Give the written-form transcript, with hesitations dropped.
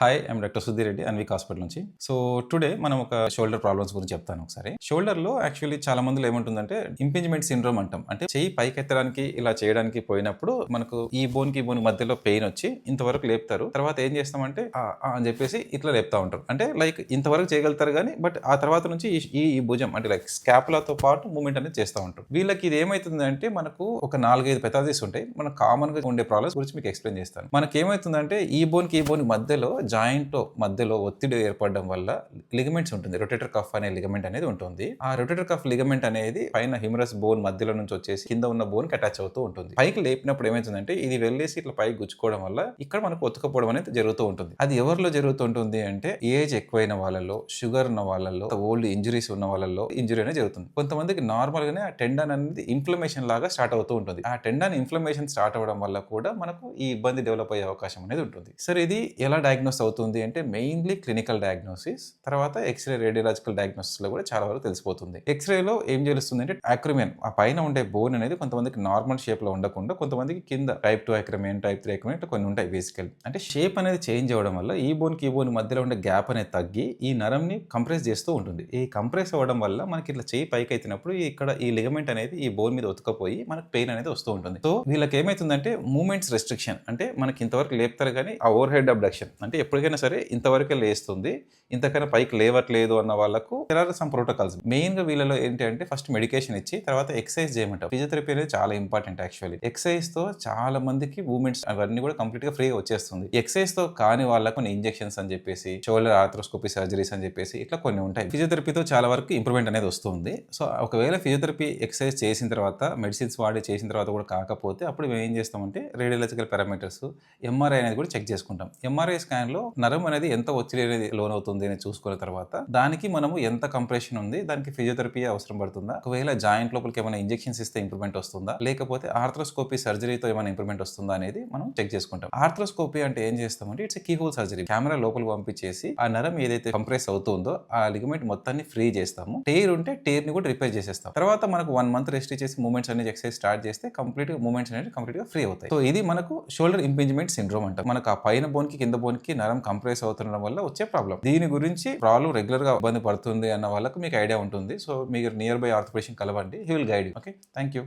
Hi, I'm doctor Sudheer Reddy Anvik hospital నుంచి. So today మనం ఒక షోల్డర్ ప్రాబ్లమ్స్ గురించి చెప్తాను ఒకసారి. షోల్డర్లో యాక్చువల్లీ చాలా మందిలో ఏముంటుందంటే ఇంపింజ్మెంట్ సిండ్రోమ్ అంటాం. అంటే చెయ్యి పైకెత్తడానికి ఇలా చేయడానికి పోయినప్పుడు మనకు ఈ బోన్కి మధ్యలో పెయిన్ వచ్చి ఇంతవరకు లేపుతారు. తర్వాత ఏం చేస్తామంటే అని చెప్పేసి ఇట్లా లేపుతా ఉంటారు. అంటే లైక్ ఇంతవరకు చేయగలుగుతారు కానీ బట్ ఆ తర్వాత నుంచి ఈ భుజం అంటే లైక్ స్కాపులాతో పాటు మూవ్మెంట్ అనేది చేస్తూ ఉంటారు. వీళ్ళకి ఇది ఏమవుతుందంటే మనకు ఒక 4-5 పెథాలజీస్ ఉంటాయి. మనకు కామన్ గా ఉండే ప్రాబ్లమ్స్ గురించి మీకు ఎక్స్ప్లెయిన్ చేస్తాను. మనకి ఏమవుతుందంటే ఈ బోన్కి మధ్యలో జాయింట్ మధ్యలో ఒత్తిడి ఏర్పడడం వల్ల లిగమెంట్స్ ఉంటుంది. రొటేటర్ కఫ్ అనే లిగమెంట్ అనేది ఉంటుంది. ఆ రొటేటర్ కఫ్ లిగమెంట్ అనేది పైన హ్యూమరస్ బోన్ మధ్యలో నుంచి వచ్చేసి కింద ఉన్న బోన్ కి అటాచ్ అవుతూ ఉంటుంది. పైకి లేపినప్పుడు ఏమవుతుందంటే ఇది వెళ్ళేసి ఇట్లా పైకి గుచ్చుకోవడం వల్ల ఇక్కడ మనకు ఒత్తుకపోవడం అనేది జరుగుతూ ఉంటుంది. అది ఎవరిలో జరుగుతుంటుంది అంటే ఏజ్ ఎక్కువైన వాళ్ళలో, షుగర్ ఉన్న వాళ్ళలో, ఓల్డ్ ఇంజురీస్ ఉన్న వాళ్ళలో ఇంజురీ అనేది జరుగుతుంది. కొంతమందికి నార్మల్ గానే ఆ టెండన్ అనేది ఇన్ఫ్లమేషన్ లాగా స్టార్ట్ అవుతూ ఉంటుంది. ఆ టెండన్ ఇన్ఫ్లమేషన్ స్టార్ట్ అవ్వడం వల్ల కూడా మనకు ఈ ఇబ్బంది డెవలప్ అయ్యే అవకాశం అనేది ఉంటుంది. సరే, ఇది ఎలా డయాగ్నోస్ అవుతుంది అంటే మెయిన్లీ క్లినికల్ డయాగ్నోసిస్, తర్వాత ఎక్స్రే, రేడియోలాజికల్ డయాగ్నోసిస్ లో కూడా చాలా వరకు తెలిసిపోతుంది. ఎక్స్రేలో ఏం తెలుస్తుంది అంటే అక్రిమియన్, ఆ పైన ఉండే బోన్ అనేది కొంతమందికి నార్మల్ షేప్ లో ఉండకుండా కొంతమందికి కింద టైప్ 2 అక్రిమియన్, టైప్ 3 అక్రిమియన్ ఇట్లా కొన్ని ఉంటాయి. బేసికల్ అంటే షేప్ అనేది చేంజ్ అవ్వడం వల్ల ఈ బోన్ మధ్యలో ఉండే గ్యాప్ అనేది తగ్గి ఈ నరంని కంప్రెస్ చేస్తూ ఉంటుంది. ఈ కంప్రెస్ అవ్వడం వల్ల మనకి ఇట్లా చేయి పైకి ఎత్తినప్పుడు ఇక్కడ ఈ లిగమెంట్ అనేది ఈ బోన్ మీద ఉతకపోయి మనకు పెయిన్ అనేది వస్తూ ఉంటుంది. సో వీళ్ళకి ఏమైతుందంటే మూమెంట్స్ రెస్ట్రిక్షన్, అంటే మనకి ఇంతవరకు లేపుతారు కానీ ఆ ఓవర్ హెడ్ అబ్డక్షన్, అంటే ఎప్పటికైనా సరే ఇంతవరకే లేస్తుంది, ఇంతకైనా పైకి లేవట్లేదు అన్న వాళ్ళకు సమ్ ప్రోటోకాల్స్. మెయిన్ గా వీళ్ళలో ఏంటి అంటే ఫస్ట్ మెడికేషన్ ఇచ్చి తర్వాత ఎక్సర్సైజ్ చేయమంటారు. ఫిజియోథెరపీ అనేది చాలా ఇంపార్టెంట్. యాక్చువల్లీ ఎక్సర్సైజ్ తో చాలా మందికి మూవ్మెంట్స్ అవన్నీ కూడా కంప్లీట్ గా ఫ్రీగా వచ్చేస్తుంది. ఎక్సర్సైజ్ తో కాని వాళ్ళకు కొన్ని ఇంజెక్షన్స్ అని చెప్పేసి, షోల్డర్ ఆర్థ్రోస్కోపీ సర్జరీస్ అని చెప్పేసి ఇట్లా కొన్ని ఉంటాయి. ఫిజియోథెరపీతో చాలా వరకు ఇంప్రూవ్మెంట్ అనేది వస్తుంది. సో ఒకవేళ ఫిజియోథెరపీ ఎక్సర్సైజ్ చేసిన తర్వాత, మెడిసిన్స్ వాడి చేసిన తర్వాత కూడా కాకపోతే అప్పుడు మేము ఏం చేస్తామంటే రేడియోలాజికల్ పారామీటర్స్, ఎంఆర్ఐ అనేది కూడా చెక్ చేసుకుంటాం. ఎంఆర్ఐ స్కాన్ లో నరం అనేది ఎంత ఒత్తిడి అనేది లోన్ అవుతుంది అని చూసుకున్న తర్వాత దానికి మనము ఎంత కంప్రెషన్ ఉంది, దానికి ఫిజియోథెరపీ అవసరం పడుతుందా, ఒకవేళ జాయింట్ లోపలికి ఏమైనా ఇంజెక్షన్స్ ఇస్తే ఇంప్రూవ్మెంట్ వస్తుందా, లేకపోతే ఆర్థ్రోస్కోపీ సర్జరీతో ఏమైనా ఇంప్రూవ్మెంట్ వస్తుందా అనేది మనం చెక్ చేసుకుంటాం. ఆర్థ్రోస్కోపీ అంటే ఏం చేస్తామంటే it's keyhole surgery. Camera లోపలికి పంపించేసి ఆ నరం ఏదైతే కంప్రెస్ అవుతుందో ఆ లిగమెంట్ మొత్తాన్ని ఫ్రీ చేస్తాము. టేర్ ఉంటే టేర్ ని కూడా రిపేర్ చేసేస్తాం. తర్వాత మనకు 1 మంత్ రెస్ట్ చేసి మూవ్మెంట్స్ అనేది ఎక్సర్సైజ్ స్టార్ట్ చేస్తే కంప్లీట్ గా మూవ్మెంట్స్ అనేది కంప్లీట్ గా ఫ్రీ అవుతాయి. సో ఇది మనకు షోల్డర్ ఇంపింజ్మెంట్ సిండ్రోమ్ అంటాం. మనకు ఆ పైన బోన్ కి కింద బోన్ కి నరం కంప్రెస్ అవుతుండడం వల్ల వచ్చే ప్రాబ్లం. దీని గురించి ప్రాబ్లం రెగ్యులర్ గా ఇబ్బంది పడుతుంది అన్న వాళ్ళకు మీకు ఐడియా ఉంటుంది. సో మీరు నియర్ బై ఆర్థోపెడిషన్ కలవండి. He will guide you. Okay, thank you.